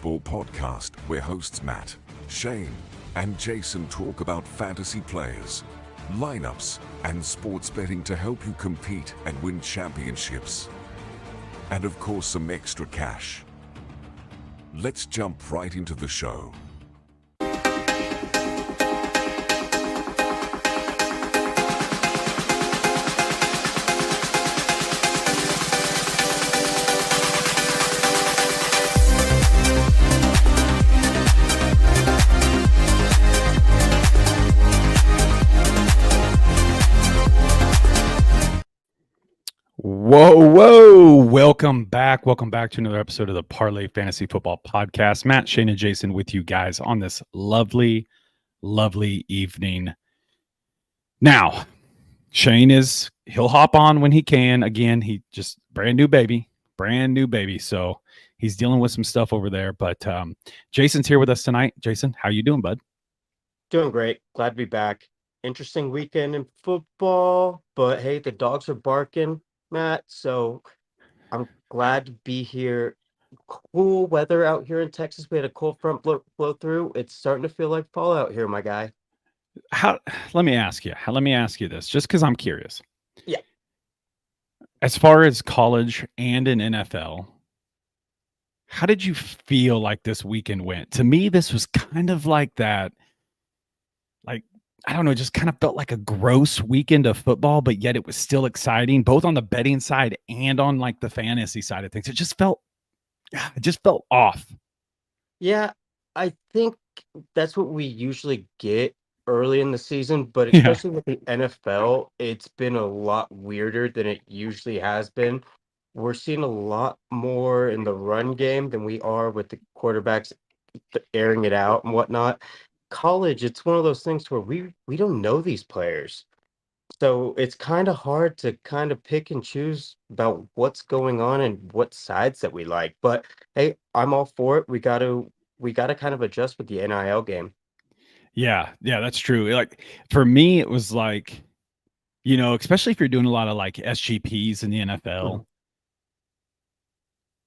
football podcast where hosts Matt, Shane, and Jason talk about fantasy players, lineups, and sports betting to help you compete and win championships. And of course, some extra cash. Let's jump right into the show. Whoa. Welcome back to another episode of the Parlay Fantasy Football Podcast. Matt, Shane, and Jason with you guys on this lovely evening. Now, Shane he'll hop on when he can. Again, he just brand new baby. So he's dealing with some stuff over there, but Jason's here with us tonight. Jason, how you doing, bud? Doing great. Glad to be back. Interesting weekend in football, but hey, the dogs are barking, Matt, so I'm glad to be here. Cool weather out here in Texas. We had a cold front blow through. It's starting to feel like fall out here, my guy. Let me ask you this, just because I'm curious. Yeah. As far as college and in NFL, how did you feel like this weekend went? To me, this was kind of like that, I don't know, just kind of felt like a gross weekend of football, but yet it was still exciting, both on the betting side and on like the fantasy side of things. It just felt off. Yeah, I think that's what we usually get early in the season, but especially with the NFL, it's been a lot weirder than it usually has been. We're seeing a lot more in the run game than we are with the quarterbacks airing it out and whatnot. College, it's one of those things where we don't know these players. So it's kind of hard to kind of pick and choose about what's going on and what sides that we like. But hey, I'm all for it. We gotta kind of adjust with the NIL game. Yeah, that's true. Like for me, it was like, especially if you're doing a lot of like SGPs in the NFL,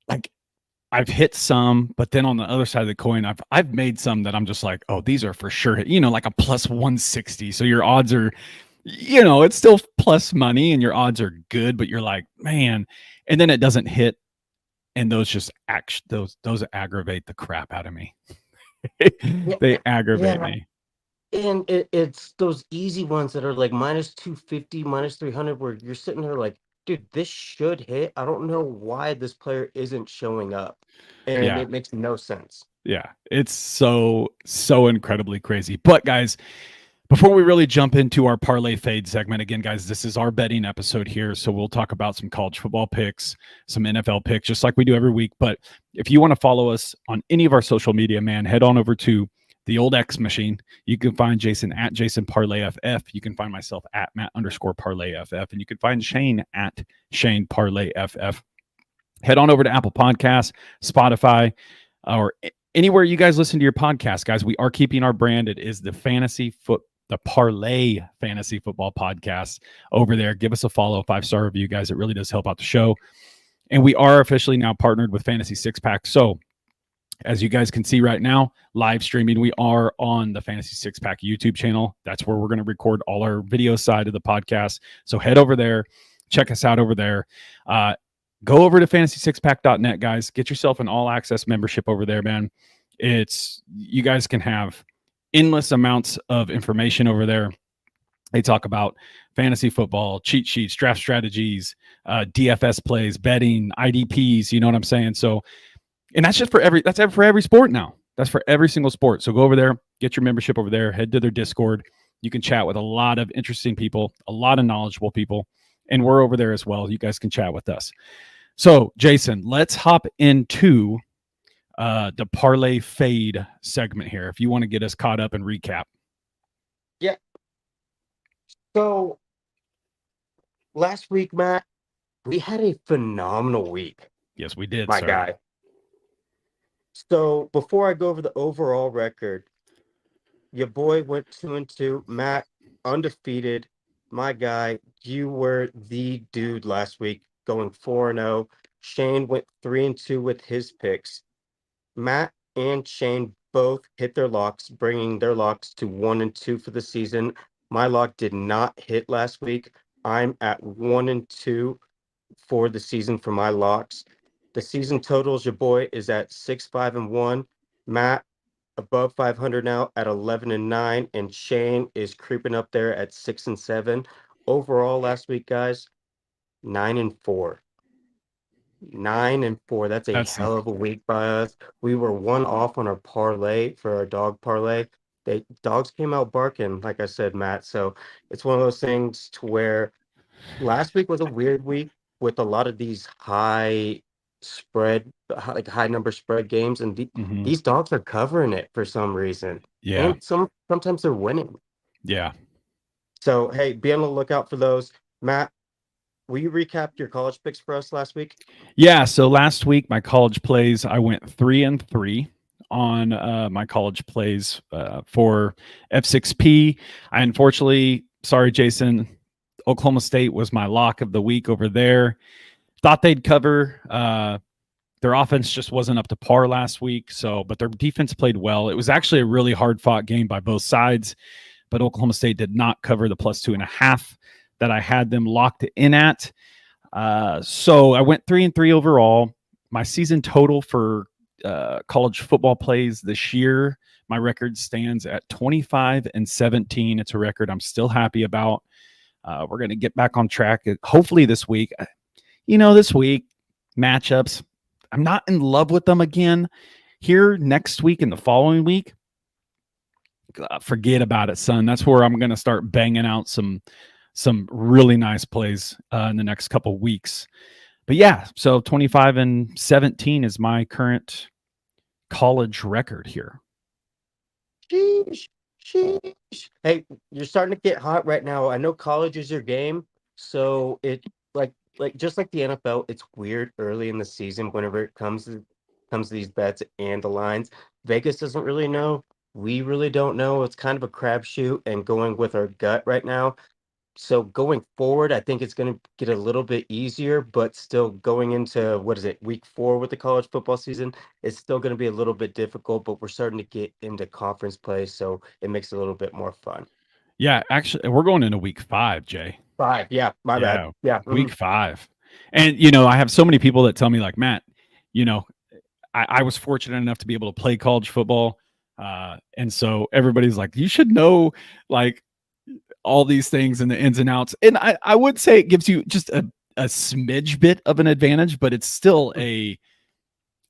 like I've hit some, but then on the other side of the coin, I've made some that I'm just like, oh, these are for sure, like a plus 160. So your odds are, it's still plus money and your odds are good, but you're like, man, and then it doesn't hit, and those just those aggravate the crap out of me. They aggravate me. And it's those easy ones that are like minus 250, minus 300, where you're sitting there like, dude, this should hit. I don't know why this player isn't showing up. And it makes no sense. Yeah, it's so incredibly crazy. But guys, before we really jump into our parlay fade segment, again, guys, this is our betting episode here. So we'll talk about some college football picks, some NFL picks, just like we do every week. But if you want to follow us on any of our social media, man, head on over to the old X machine. You can find Jason at Jason Parlay FF. You can find myself at Matt_Parlay FF. And you can find Shane at Shane Parlay FF. Head on over to Apple Podcasts, Spotify, or anywhere you guys listen to your podcast, guys. We are keeping our brand. It is the Parlay Fantasy Football Podcast over there. Give us a follow, 5-star review, guys. It really does help out the show. And we are officially now partnered with Fantasy Six Pack. So as you guys can see right now, live streaming, we are on the Fantasy Six Pack YouTube channel. That's where we're going to record all our video side of the podcast. So head over there, check us out over there. Go over to fantasy6pack.net, guys. Get yourself an all access membership over there, man. You guys can have endless amounts of information over there. They talk about fantasy football, cheat sheets, draft strategies, DFS plays, betting, IDPs. You know what I'm saying? So, and that's for every sport now. That's for every single sport. So go over there, get your membership over there, head to their Discord. You can chat with a lot of interesting people, a lot of knowledgeable people, and we're over there as well. You guys can chat with us. So, Jason, let's hop into the parlay fade segment here. If you want to get us caught up and recap. Yeah. So last week, Matt, we had a phenomenal week. Yes, we did, my guy. So before I go over the overall record, your boy went 2-2. Matt, undefeated. My guy, you were the dude last week, going 4-0. Shane went 3-2 with his picks. Matt, and Shane both hit their locks, bringing their locks to 1-2 for the season. My lock did not hit last week. I'm at 1-2 for the season for my locks. The season totals, your boy is at 6-5-1. Matt above 500 now at 11-9, and Shane is creeping up there at 6-7. Overall, last week, guys, 9-4. 9-4. That's a That's hell of a week by us. We were one off on our parlay for our dog parlay. Dogs came out barking, like I said, Matt. So it's one of those things to where last week was a weird week with a lot of these like high number spread games, and mhm. these dogs are covering it for some reason, Yeah. and sometimes they're winning. Yeah. So hey, be on the lookout for those. Matt, will you recap your college picks for us last week? Yeah. So last week, my college plays, I went 3-3 on my college plays for F6P. I unfortunately, sorry, Jason, Oklahoma State was my lock of the week over there. Thought they'd cover. Their offense just wasn't up to par last week. But their defense played well. It was actually a really hard fought game by both sides, but Oklahoma State did not cover the +2.5 that I had them locked in at. So I went 3-3 overall. My season total for college football plays this year, my record stands at 25-17. It's a record I'm still happy about. We're going to get back on track, hopefully this week. This week, matchups, I'm not in love with them again. Here next week and the following week, forget about it, son. That's where I'm going to start banging out some really nice plays in the next couple weeks. But yeah, so 25-17 is my current college record here. Sheesh. Hey, you're starting to get hot right now. I know college is your game, so it like just like the NFL, it's weird early in the season whenever it comes to these bets and the lines. Vegas doesn't really know. We really don't know. It's kind of a crapshoot and going with our gut right now. So going forward, I think it's going to get a little bit easier, but still going into, what is it, week 4 with the college football season, it's still going to be a little bit difficult, but we're starting to get into conference play, so it makes it a little bit more fun. Yeah, actually, we're going into week 5, Jay. 5, yeah, my bad. Yeah. Week 5. And, I have so many people that tell me, like, Matt, I was fortunate enough to be able to play college football. And so everybody's like, you should know, like, all these things and the ins and outs. And I would say it gives you just a smidge bit of an advantage, but it's still a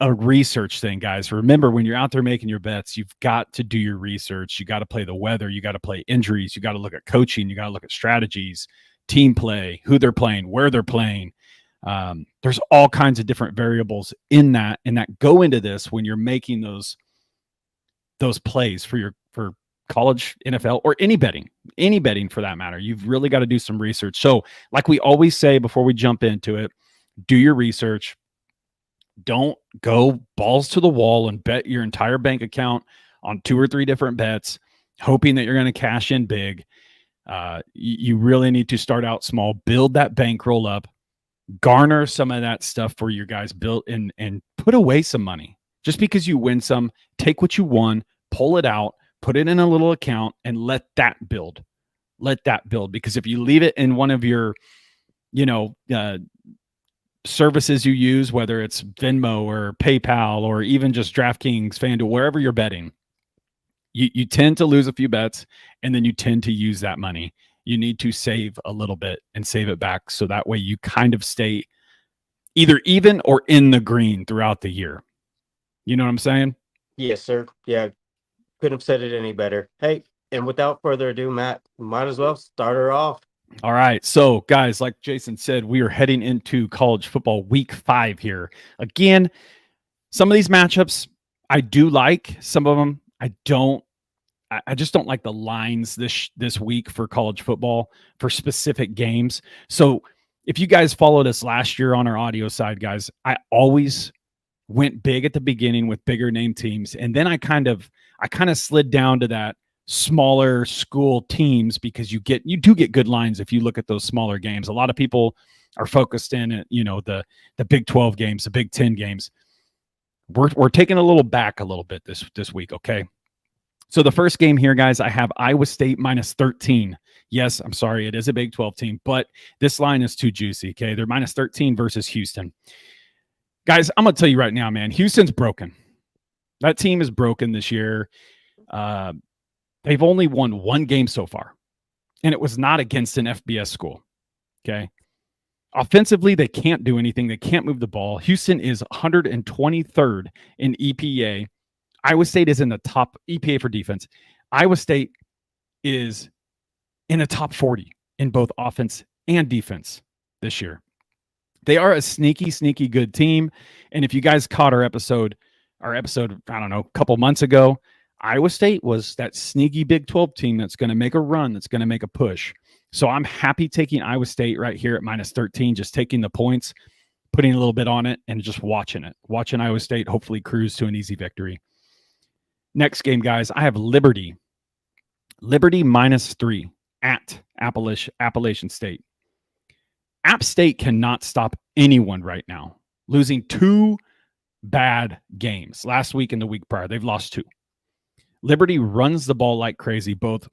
research thing, guys. Remember, when you're out there making your bets, you've got to do your research. You got to play the weather. You got to play injuries. You got to look at coaching. You got to look at strategies, team play, who they're playing, where they're playing. There's all kinds of different variables in that go into this when you're making those plays for college, NFL, or any betting for that matter. You've really got to do some research. So like we always say before we jump into it, do your research. Don't go balls to the wall and bet your entire bank account on 2 or 3 different bets, hoping that you're going to cash in big. You really need to start out small, build that bankroll up, garner some of that stuff for your guys, build and put away some money. Just because you win some, take what you won, pull it out, put it in a little account, and let that build. Because if you leave it in one of your, services you use, whether it's Venmo or PayPal or even just DraftKings, FanDuel, wherever you're betting, you tend to lose a few bets, and then you tend to use that money. You need to save a little bit and save it back, so that way you kind of stay either even or in the green throughout the year. You know what I'm saying? Yes, sir. Yeah, couldn't have said it any better. Hey, and without further ado, Matt, might as well start her off. All right. So, guys, like Jason said, we are heading into college football week 5 here. Again, some of these matchups I do like. Some of them I don't. I just don't like the lines this week for college football for specific games. So if you guys followed us last year on our audio side, guys, I always went big at the beginning with bigger name teams. And then I kind of slid down to that smaller school teams, because you do get good lines if you look at those smaller games. A lot of people are focused in at, the Big 12 games, the Big 10 games. We're taking a little back a little bit this week, okay? So the first game here, guys, I have Iowa State minus 13. Yes, I'm sorry, it is a Big 12 team, but this line is too juicy, okay? They're minus 13 versus Houston. Guys, I'm going to tell you right now, man, Houston's broken. That team is broken this year. They've only won one game so far, and it was not against an FBS school, okay? Offensively, they can't do anything. They can't move the ball. Houston is 123rd in EPA. Iowa State is in the top EPA for defense. Iowa State is in the top 40 in both offense and defense this year. They are a sneaky, sneaky good team. And if you guys caught our episode, I don't know, a couple months ago, Iowa State was that sneaky Big 12 team that's going to make a run, that's going to make a push. So I'm happy taking Iowa State right here at minus 13, just taking the points, putting a little bit on it, and just watching it. Watching Iowa State hopefully cruise to an easy victory. Next game, guys, I have Liberty. Liberty minus 3 at Appalachian State. App State cannot stop anyone right now. Losing 2 bad games. Last week and the week prior, they've lost 2. Liberty runs the ball like crazy. Both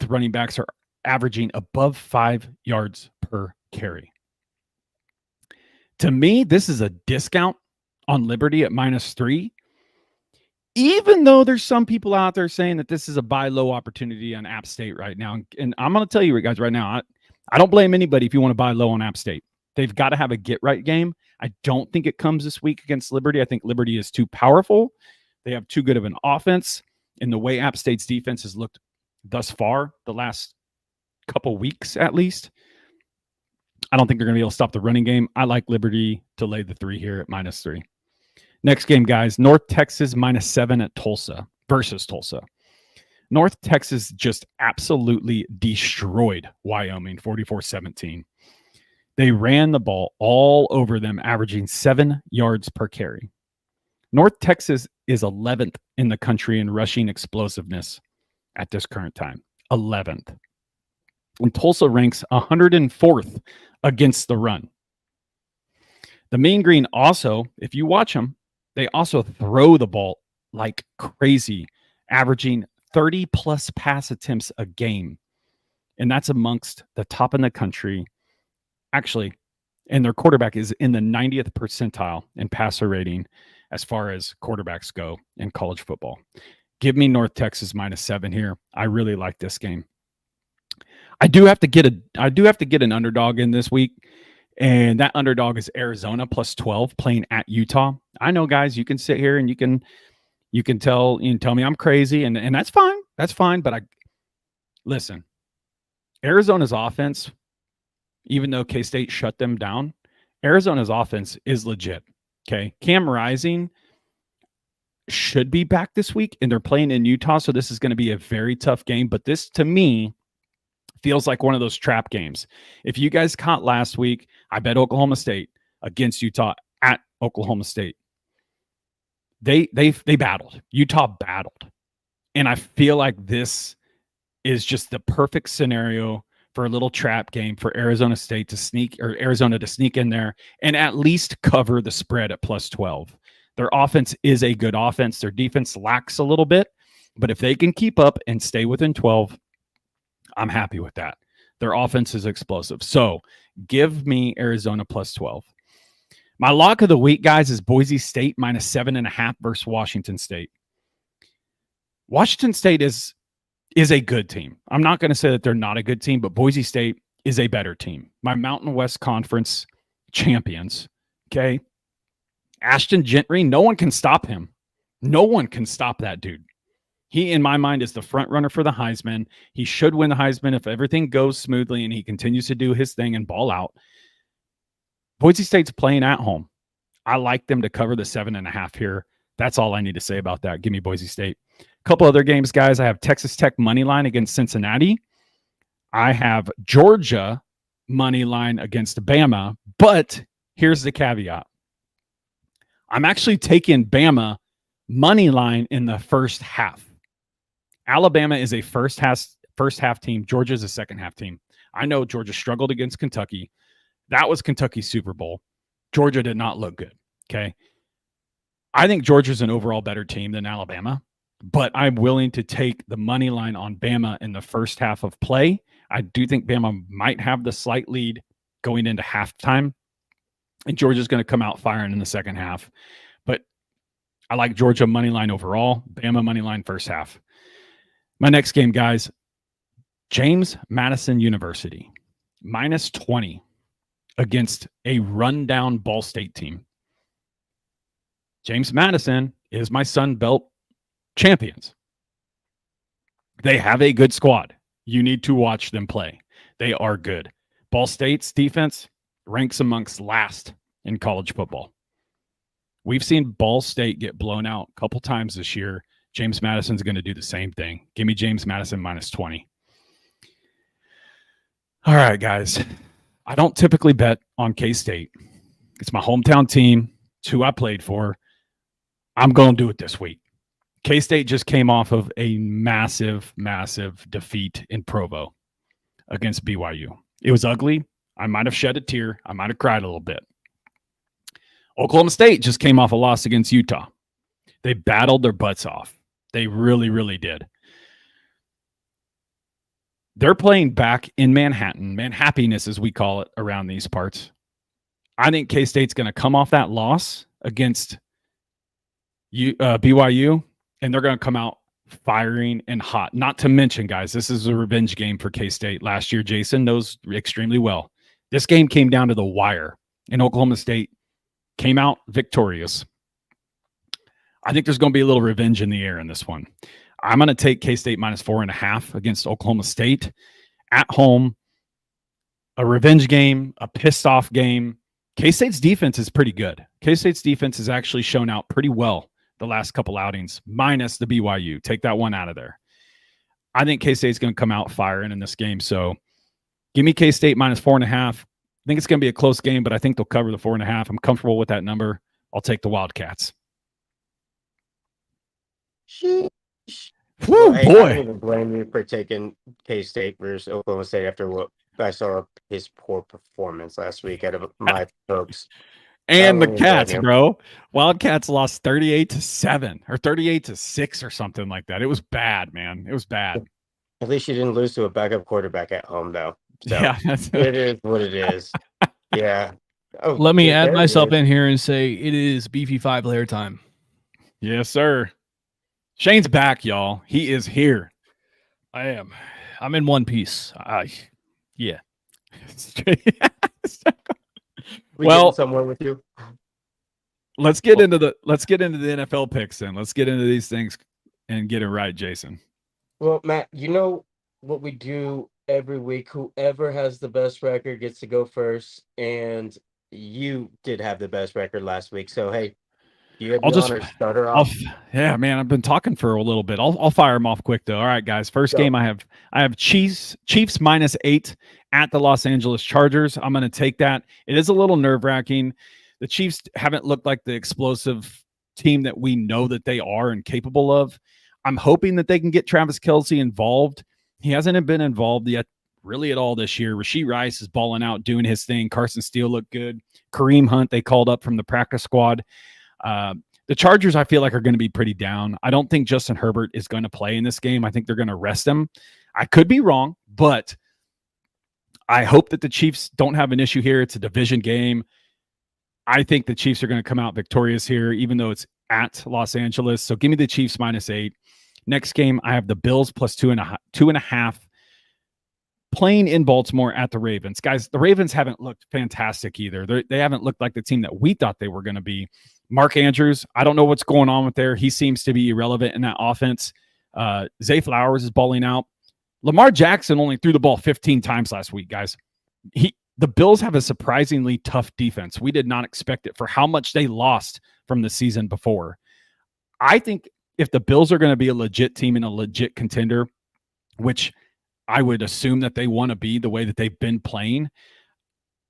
running backs are averaging above 5 yards per carry. To me, this is a discount on Liberty at minus 3. Even though there's some people out there saying that this is a buy low opportunity on App State right now. And I'm going to tell you guys right now, I don't blame anybody if you want to buy low on App State. They've got to have a get right game. I don't think it comes this week against Liberty. I think Liberty is too powerful. They have too good of an offense. And the way App State's defense has looked thus far, the last couple weeks at least, I don't think they're going to be able to stop the running game. I like Liberty to lay the 3 here at minus 3. Next game, guys, North Texas minus 7 at Tulsa versus Tulsa. North Texas just absolutely destroyed Wyoming 44-17. They ran the ball all over them, averaging 7 yards per carry. North Texas is 11th in the country in rushing explosiveness at this current time. 11th. And Tulsa ranks 104th against the run. The Mean Green also, if you watch them, they also throw the ball like crazy, averaging 30-plus pass attempts a game. And that's amongst the top in the country. Actually, and their quarterback is in the 90th percentile in passer rating as far as quarterbacks go in college football. Give me North Texas minus 7 here. I really like this game. I do have to get an underdog in this week, and that underdog is Arizona plus 12 playing at Utah. I know, guys, you can sit here and you can tell me I'm crazy, and that's fine. That's fine. But listen, Arizona's offense, even though K-State shut them down, Arizona's offense is legit. Okay, Cam Rising should be back this week, and they're playing in Utah, so this is going to be a very tough game. But this, to me, feels like one of those trap games. If you guys caught last week, I bet Oklahoma State against Utah at Oklahoma State. They battled. Utah battled. And I feel like this is just the perfect scenario for a little trap game for Arizona State to sneak, or Arizona to sneak in there and at least cover the spread at plus 12. Their offense is a good offense. Their defense lacks a little bit, but if they can keep up and stay within 12, I'm happy with that. Their offense is explosive. So give me Arizona plus 12. My lock of the week, guys, is Boise State minus 7.5 versus Washington State. Washington State is a good team. I'm not going to say that they're not a good team, but Boise State is a better team. My Mountain West Conference champions, okay? Ashton Gentry, no one can stop him. No one can stop that dude. He, in my mind, is the front runner for the Heisman. He should win the Heisman if everything goes smoothly and he continues to do his thing and ball out. Boise State's playing at home. I like them to cover the 7.5 here. That's all I need to say about that. Give me Boise State. A couple other games, guys. I have Texas Tech money line against Cincinnati. I have Georgia money line against Bama. But here's the caveat. I'm actually taking Bama money line in the first half. Alabama is a first half team. Georgia's a second half team. I know Georgia struggled against Kentucky. That was Kentucky's Super Bowl. Georgia did not look good. Okay. I think Georgia's an overall better team than Alabama, but I'm willing to take the money line on Bama in the first half of play. I do think Bama might have the slight lead going into halftime, and Georgia's going to come out firing in the second half. But I like Georgia money line overall, Bama money line first half. My next game, guys, James Madison University, -20 against a rundown Ball State team. James Madison is my Sun Belt champions. They have a good squad. You need to watch them play. They are good. Ball State's defense ranks amongst last in college football. We've seen Ball State get blown out a couple times this year. James Madison's going to do the same thing. Give me James Madison -20. All right, guys. I don't typically bet on K-State. It's my hometown team. It's who I played for. I'm going to do it this week. K-State just came off of a massive, massive defeat in Provo against BYU. It was ugly. I might have shed a tear. I might have cried a little bit. Oklahoma State just came off a loss against Utah. They battled their butts off. They really, really did. They're playing back in Manhattan, Manhappiness as we call it around these parts. I think K-State's going to come off that loss against BYU, and they're going to come out firing and hot. Not to mention, guys, this is a revenge game for K-State. Last year, Jason knows extremely well. This game came down to the wire, and Oklahoma State came out victorious. I think there's going to be a little revenge in the air in this one. I'm going to take K-State -4.5 against Oklahoma State at home. A revenge game, a pissed off game. K-State's defense is pretty good. K-State's defense has actually shown out pretty well the last couple outings, minus the BYU. Take that one out of there. I think K-State's going to come out firing in this game. So give me K-State -4.5. I think it's going to be a close game, but I think they'll cover the 4.5. I'm comfortable with that number. I'll take the Wildcats. Sheesh. Woo, Hey, I boy. don't even blame you for taking K-State versus Oklahoma State after what I saw his poor performance last week out of my folks. And the Oh, Cats, yeah. bro. Wildcats lost 38-7 or 38-6 or something like that. It was bad, man. It was bad. At least you didn't lose to a backup quarterback at home, though. So Yeah. it is what it is. Yeah. Oh, Let me yeah, add there it myself is. in here and say it is beefy 5-player time. Yes, sir. Shane's back, y'all. He is here. I am. I'm in one piece. Yeah. We Well- getting somewhere with you. Let's get into the NFL picks then. Let's get into these things and get it right, Jason. Well, Matt, you know what we do every week. Whoever has the best record gets to go first, and you did have the best record last week. So hey, you have I'll the just- honor to start her off. Yeah, man, I've been talking for a little bit. I'll fire them off quick though. All right, guys. First Go. game I have Chiefs -8 at the Los Angeles Chargers. I'm going to take that. It is a little nerve-wracking. The Chiefs haven't looked like the explosive team that we know that they are and capable of. I'm hoping that they can get Travis Kelce involved. He hasn't been involved yet really at all this year. Rashee Rice is balling out, doing his thing. Carson Steele looked good. Kareem Hunt, they called up from the practice squad. The Chargers, I feel like, are going to be pretty down. I don't think Justin Herbert is going to play in this game. I think they're going to rest him. I could be wrong, but I hope that the Chiefs don't have an issue here. It's a division game. I think the Chiefs are going to come out victorious here, even though it's at Los Angeles. So give me the Chiefs -8. Next game, I have the Bills +2.5. Playing in Baltimore at the Ravens. Guys, the Ravens haven't looked fantastic either. They haven't looked like the team that we thought they were going to be. Mark Andrews, I don't know what's going on with there. He seems to be irrelevant in that offense. Zay Flowers is balling out. Lamar Jackson only threw the ball 15 times last week, guys. The Bills have a surprisingly tough defense. We did not expect it for how much they lost from the season before. I think if the Bills are going to be a legit team and a legit contender, which I would assume that they want to be the way that they've been playing,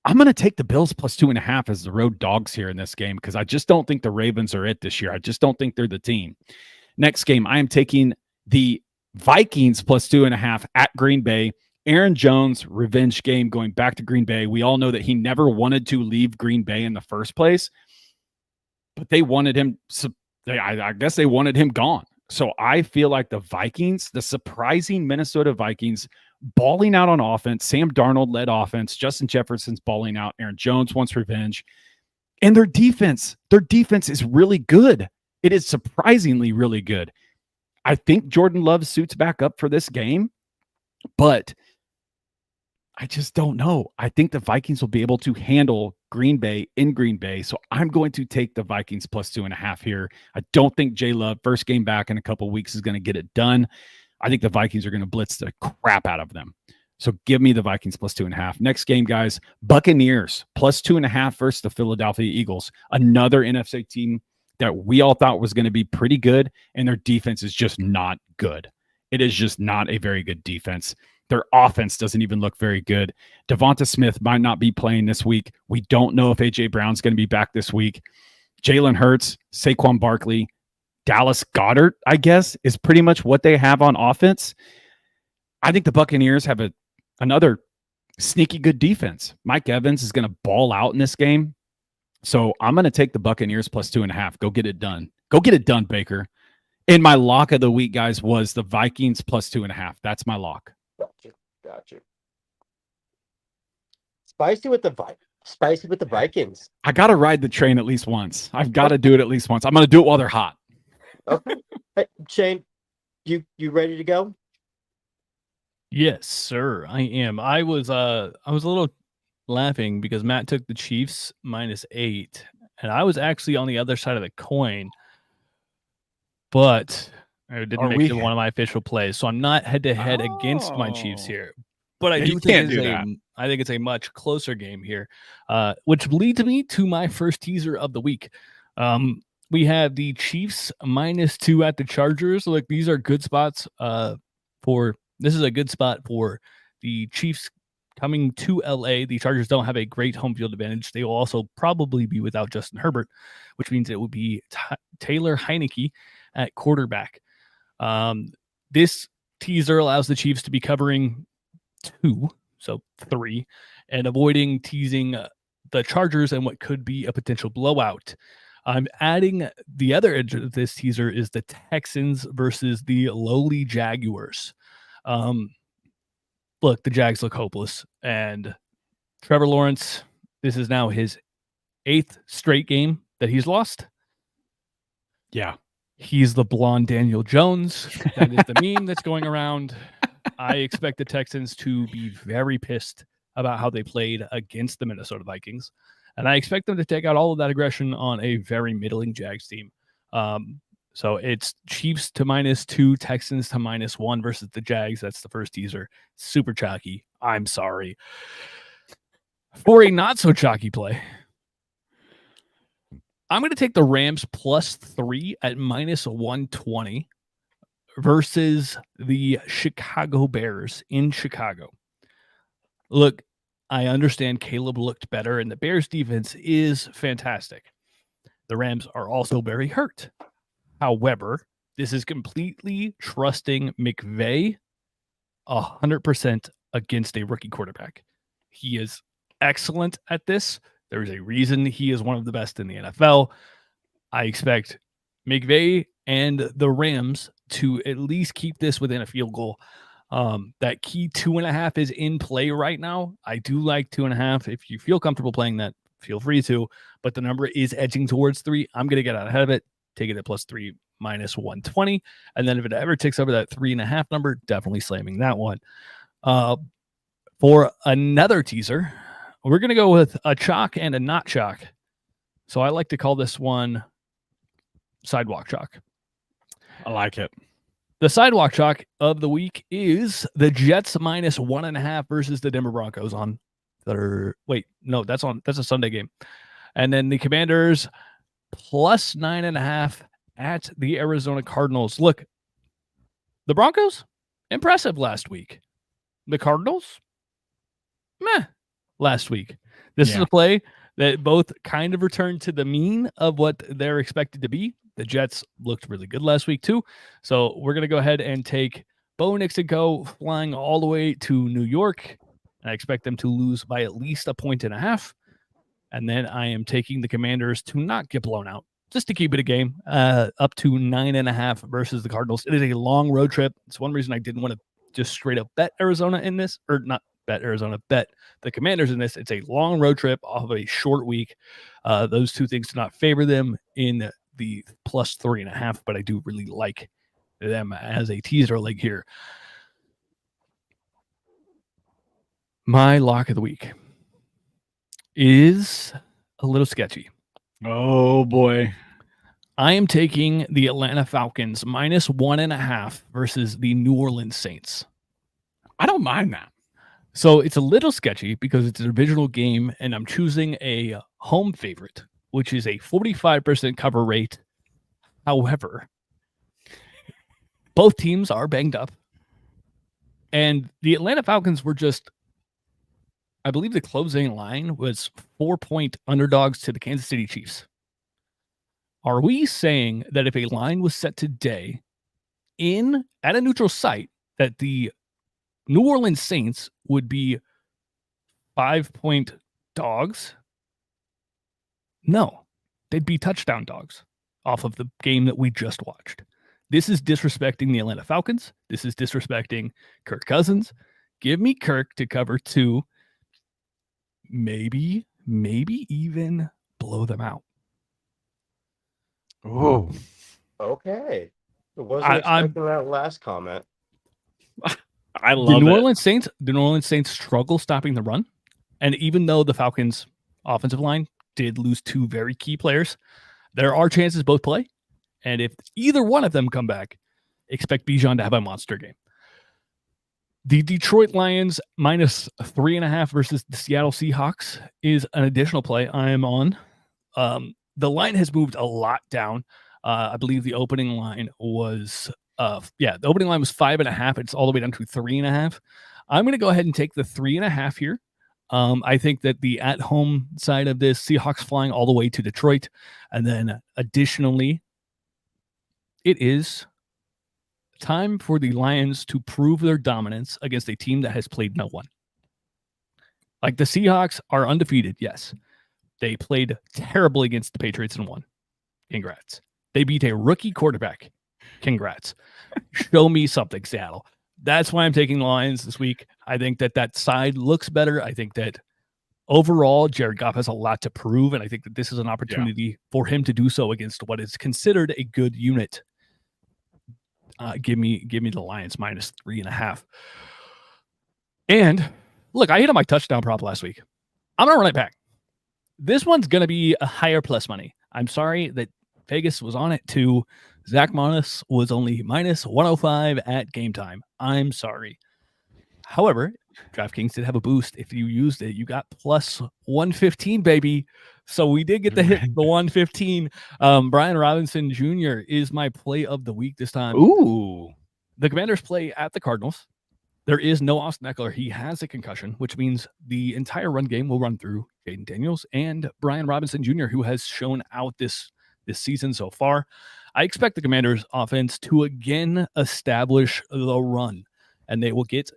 I'm going to take the Bills +2.5 as the road dogs here in this game because I just don't think the Ravens are it this year. I just don't think they're the team. Next game, I am taking the Vikings +2.5 at Green Bay. Aaron Jones, revenge game going back to Green Bay. We all know that he never wanted to leave Green Bay in the first place, but they wanted him I guess they wanted him gone. So I feel like the Vikings, the surprising Minnesota Vikings, balling out on offense. Sam Darnold led offense. Justin Jefferson's balling out. Aaron Jones wants revenge. And their defense is really good. It is surprisingly really good. I think Jordan Love suits back up for this game, but I just don't know. I think the Vikings will be able to handle Green Bay in Green Bay. So I'm going to take the Vikings plus 2.5 here. I don't think J Love, first game back in a couple of weeks, is going to get it done. I think the Vikings are going to blitz the crap out of them. So give me the Vikings plus 2.5. Next game, guys, Buccaneers plus 2.5 versus the Philadelphia Eagles. Another NFC team that we all thought was going to be pretty good, and their defense is just not good. It is just not a very good defense. Their offense doesn't even look very good. Devonta Smith might not be playing this week. We don't know if A.J. Brown's going to be back this week. Jalen Hurts, Saquon Barkley, Dallas Goedert, I guess, is pretty much what they have on offense. I think the Buccaneers have another sneaky good defense. Mike Evans is going to ball out in this game. So I'm going to take the Buccaneers plus 2.5. Go get it done. Go get it done, Baker. And my lock of the week, guys, was the Vikings plus 2.5. That's my lock. Gotcha. Spicy with the Vikings. I got to ride the train at least once. I've got to do it at least once. I'm going to do it while they're hot. Okay. Hey, Shane, you ready to go? Yes, sir. I am. I was a little laughing because Matt took the Chiefs -8, and I was actually on the other side of the coin, but I didn't make it one of my official plays, so I'm not head-to-head against my Chiefs here. But I do think I think it's a much closer game here, which leads me to my first teaser of the week. We have the Chiefs -2 at the Chargers. Look, these are good spots this is a good spot for the Chiefs coming to LA. The Chargers don't have a great home field advantage. They will also probably be without Justin Herbert, which means it will be Taylor Heineke at quarterback. This teaser allows the Chiefs to be covering 2, so 3, and avoiding teasing the Chargers and what could be a potential blowout. I'm adding the other edge of this teaser is the Texans versus the lowly Jaguars. Look, the Jags look hopeless, and Trevor Lawrence, this is now his 8th straight game that he's lost. Yeah. He's the blonde Daniel Jones. That is the meme that's going around. I expect the Texans to be very pissed about how they played against the Minnesota Vikings, and I expect them to take out all of that aggression on a very middling Jags team. So it's Chiefs to -2, Texans to -1 versus the Jags. That's the first teaser. Super chalky. I'm sorry. For a not so chalky play, I'm going to take the Rams +3 at -120 versus the Chicago Bears in Chicago. Look, I understand Caleb looked better, and the Bears defense is fantastic. The Rams are also very hurt. However, this is completely trusting McVay 100% against a rookie quarterback. He is excellent at this. There is a reason he is one of the best in the NFL. I expect McVay and the Rams to at least keep this within a field goal. That key 2.5 is in play right now. I do like 2.5. If you feel comfortable playing that, feel free to, but the number is edging towards 3. I'm going to get out ahead of it. Take it at +3 -120. And then if it ever ticks over that 3.5 number, definitely slamming that one. For another teaser, we're going to go with a chalk and a not chalk. So I like to call this one sidewalk chalk. I like it. The sidewalk chalk of the week is the Jets -1.5 versus the Denver Broncos on that's a Sunday game. And then the Commanders +9.5 at the Arizona Cardinals. Look, the Broncos, impressive last week. The Cardinals, last week. This is a play that both kind of returned to the mean of what they're expected to be. The Jets looked really good last week too. So we're going to go ahead and take Bo Nix and Co. flying all the way to New York. And I expect them to lose by at least 1.5 points. And then I am taking the Commanders to not get blown out just to keep it a game, up to 9.5 versus the Cardinals. It is a long road trip. It's one reason I didn't want to just straight up bet Arizona in this, or not bet Arizona, bet the Commanders in this. It's a long road trip off of a short week. Those two things do not favor them in the plus 3.5, but I do really like them as a teaser leg here. My lock of the week is a little sketchy. Oh boy. I am taking the Atlanta Falcons minus 1.5 versus the New Orleans Saints. I don't mind that. So it's a little sketchy because it's a divisional game, and I'm choosing a home favorite, which is a 45% cover rate. However, both teams are banged up, and the Atlanta Falcons were just, I believe the closing line was 4-point underdogs to the Kansas City Chiefs. Are we saying that if a line was set today at a neutral site, that the New Orleans Saints would be 5-point dogs? No, they'd be touchdown dogs off of the game that we just watched. This is disrespecting the Atlanta Falcons. This is disrespecting Kirk Cousins. Give me Kirk to cover 2. Maybe even blow them out. Oh, Okay. I wasn't expecting that last comment. I love the New it. Orleans Saints struggle stopping the run. And even though the Falcons offensive line did lose 2 very key players, there are chances both play. And if either one of them come back, expect Bijan to have a monster game. The Detroit Lions minus 3.5 versus the Seattle Seahawks is an additional play I am on. The line has moved a lot down. I believe the opening line was, the opening line was 5.5. It's all the way down to 3.5. I'm going to go ahead and take the 3.5 here. I think that the at-home side of this, Seahawks flying all the way to Detroit, and then additionally, it is time for the Lions to prove their dominance against a team that has played no one. Like the Seahawks are undefeated, yes. They played terribly against the Patriots and won. Congrats. They beat a rookie quarterback. Congrats. Show me something, Seattle. That's why I'm taking the Lions this week. I think that side looks better. I think that overall, Jared Goff has a lot to prove, and I think that this is an opportunity for him to do so against what is considered a good unit. Give me the Lions minus 3.5. And look, I hit on my touchdown prop last week. I'm gonna run it back. This one's gonna be a higher plus money. I'm sorry that Vegas was on it too. Zach Monis was only minus 105 at game time. I'm sorry. However, DraftKings did have a boost. If you used it, you got plus 115, baby. So we did get the hit, the 115. Brian Robinson Jr. is my play of the week this time. Ooh. The Commanders play at the Cardinals. There is no Austin Eckler. He has a concussion, which means the entire run game will run through Jaden Daniels and Brian Robinson Jr., who has shown out this season so far. I expect the Commanders offense to again establish the run, and they will get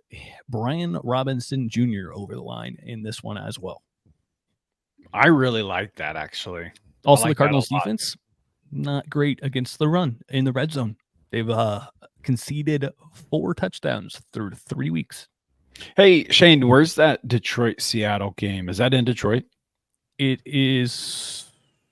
Brian Robinson Jr. over the line in this one as well. I really like that, actually. Also, like the Cardinals defense, not great against the run in the red zone. They've conceded 4 touchdowns through 3 weeks. Hey, Shane, where's that Detroit-Seattle game? Is that in Detroit? It is.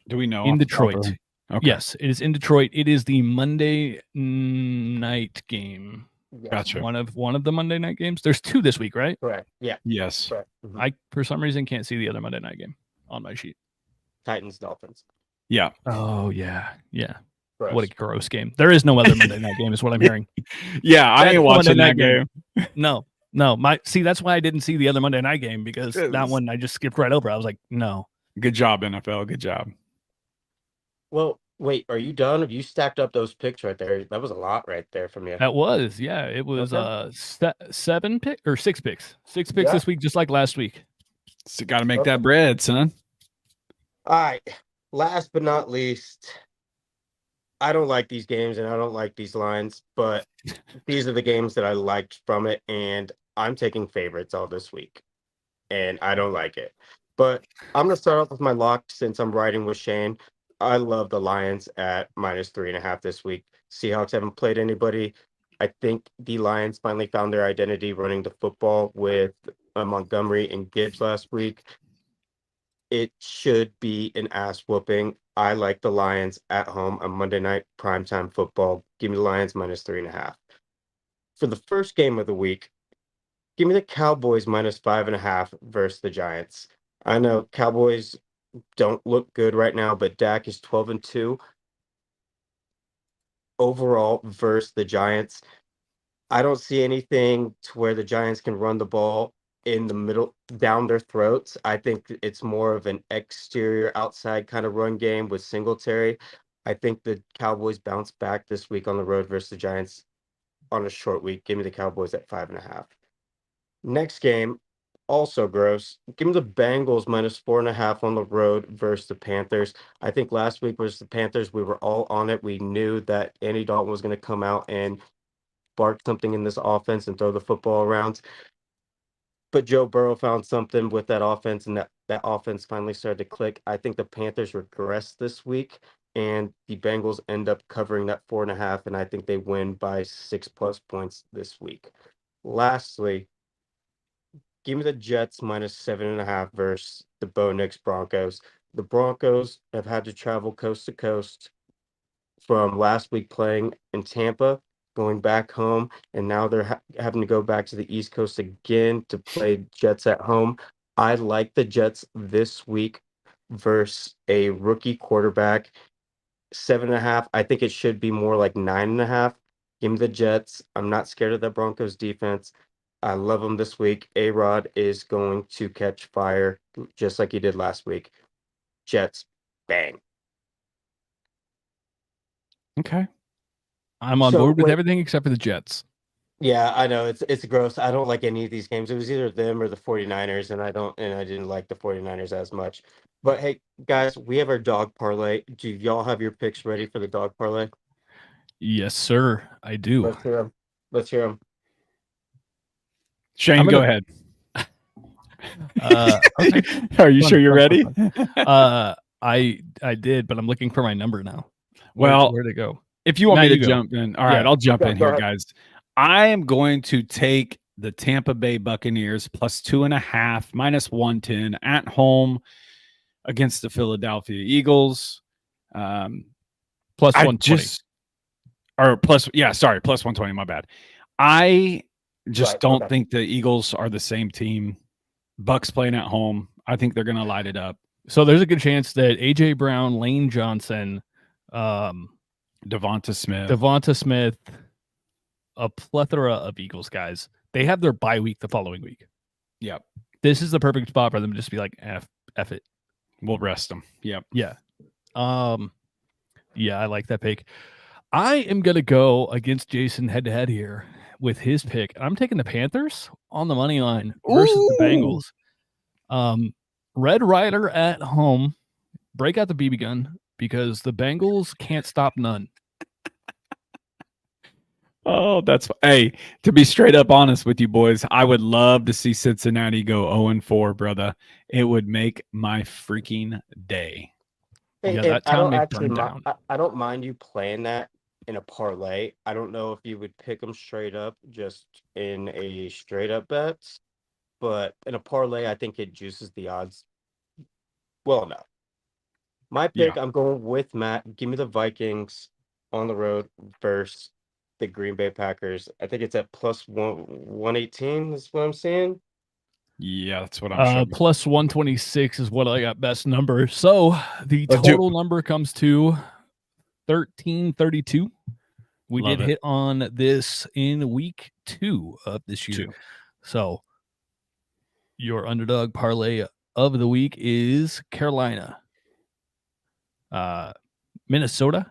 Do we know? In Detroit. Okay. Yes, it is in Detroit. It is the Monday night game. Yes. Gotcha. One of the Monday night games. There's 2 this week, right? Correct. Yeah. Yes. Correct. Mhm. I, for some reason, can't see the other Monday night game on my sheet. Titans, Dolphins. Yeah. Oh, yeah. Yeah. Gross. What a gross game. There is no other Monday night game is what I'm hearing. Yeah, I ain't watching that game. No. That's why I didn't see the other Monday night game, because that one I just skipped right over. I was like, no. Good job, NFL. Good job. Well, wait, are you done? Have you stacked up those picks right there? That was a lot right there from you. That was, yeah. It was Okay. 7 picks or 6 picks. 6 picks Yeah. this week, just like last week. So got to make that bread, son. All right. Last but not least, I don't like these games and I don't like these lines, but these are the games that I liked from it, and I'm taking favorites all this week, and I don't like it. But I'm going to start off with my lock since I'm riding with Shane. I love the Lions at -3.5 this week. Seahawks haven't played anybody. I think the Lions finally found their identity running the football with Montgomery and Gibbs last week. It should be an ass whooping. I like the Lions at home on Monday night primetime football. Give me the Lions -3.5. For the first game of the week, give me the Cowboys -5.5 versus the Giants. I know Cowboys don't look good right now, but Dak is 12-2 overall versus the Giants. I don't see anything to where the Giants can run the ball in the middle down their throats. I think it's more of an exterior outside kind of run game with Singletary. I think the Cowboys bounce back this week on the road versus the Giants on a short week. Give me the Cowboys at 5.5. Next game, also gross. Give me the Bengals -4.5 on the road versus the Panthers. I think last week versus the Panthers, we were all on it. We knew that Andy Dalton was going to come out and spark something in this offense and throw the football around. But Joe Burrow found something with that offense, and that offense finally started to click. I think the Panthers regress this week, and the Bengals end up covering that 4.5, and I think they win by 6+ points this week. Lastly, give me the Jets -7.5 versus the Bo Nix Broncos. The Broncos have had to travel coast to coast from last week playing in Tampa, going back home, and now they're having to go back to the East Coast again to play Jets at home. I like the Jets this week versus a rookie quarterback. 7.5. I think it should be more like 9.5. Give me the Jets. I'm not scared of the Broncos defense. I love them this week. A-Rod is going to catch fire just like he did last week. Jets, bang. Okay. I'm on So, board with wait. everything except for the Jets. Yeah, I know it's gross. I don't like any of these games. It was either them or the 49ers, and I didn't like the 49ers as much. But hey, guys, we have our dog parlay. Do y'all have your picks ready for the dog parlay? Yes, sir. I do. Let's hear them. Let's hear them. Shane, go ahead. Okay. Are you sure you're ready? I did, but I'm looking for my number now. Well, where'd it go? If you want Now me to you go. jump in, all right, I'll jump in Go here, ahead. guys. I am going to take the Tampa Bay Buccaneers +2.5, -110 at home against the Philadelphia Eagles. +120. +120. My bad. I just Right, don't okay. think the Eagles are the same team. Bucks playing at home. I think they're going to light it up. So there's a good chance that AJ Brown, Lane Johnson, Devonta Smith, a plethora of Eagles guys, they have their bye week the following week. Yep. This is the perfect spot for them to just be like, F it. We'll rest them. Yep. Yeah. Yeah, I like that pick. I am going to go against Jason head to head here with his pick. I'm taking the Panthers on the money line versus the Bengals. Red Rider at home. Break out the BB gun because the Bengals can't stop none. Oh, hey, to be straight up honest with you boys, I would love to see Cincinnati go 0-4, brother. It would make my freaking day. Hey, Yeah, and that I town don't may actually burn down. I don't mind you playing that in a parlay. I don't know if you would pick them straight up just in a straight up bet, but in a parlay, I think it juices the odds well enough. My pick, I'm going with Matt. Give me the Vikings on the road versus the Green Bay Packers. I think it's at +118 is what I'm seeing. Yeah, that's what I'm showing. +126 is what I got best number. So the Let's do- total number comes to 1332. We Love did it. hit on this in week 2 of this year. So your underdog parlay of the week is Carolina, Minnesota,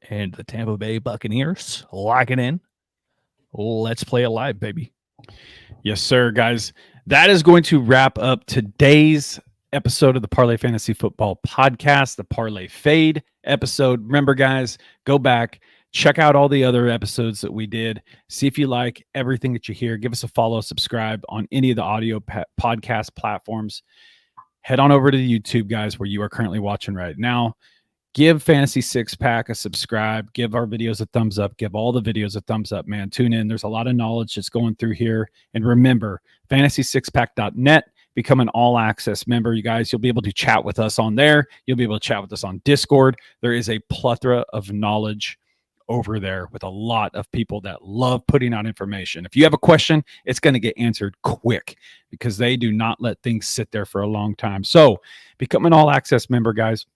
and the Tampa Bay Buccaneers. Lock it in. Let's play it live, baby. Yes, sir, guys. That is going to wrap up today's episode of the Parlay Fantasy Football Podcast, the Parlay Fade episode. Remember, guys, go back, check out all the other episodes that we did. See if you like everything that you hear. Give us a follow, subscribe on any of the audio podcast platforms. Head on over to YouTube, guys, where you are currently watching right now. give Fantasy Six Pack a subscribe, give our videos a thumbs up, give all the videos a thumbs up, man. Tune in. There's a lot of knowledge that's going through here. And remember, fantasysixpack.net, become an all access member. You guys, you'll be able to chat with us on there. You'll be able to chat with us on Discord. There is a plethora of knowledge over there with a lot of people that love putting out information. If you have a question, it's going to get answered quick because they do not let things sit there for a long time. So become an all access member, guys.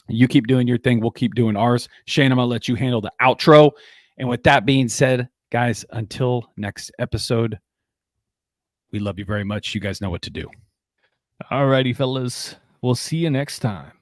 You keep doing your thing. We'll keep doing ours. Shane, I'm going to let you handle the outro. And with that being said, guys, until next episode, we love you very much. You guys know what to do. All righty, fellas. We'll see you next time.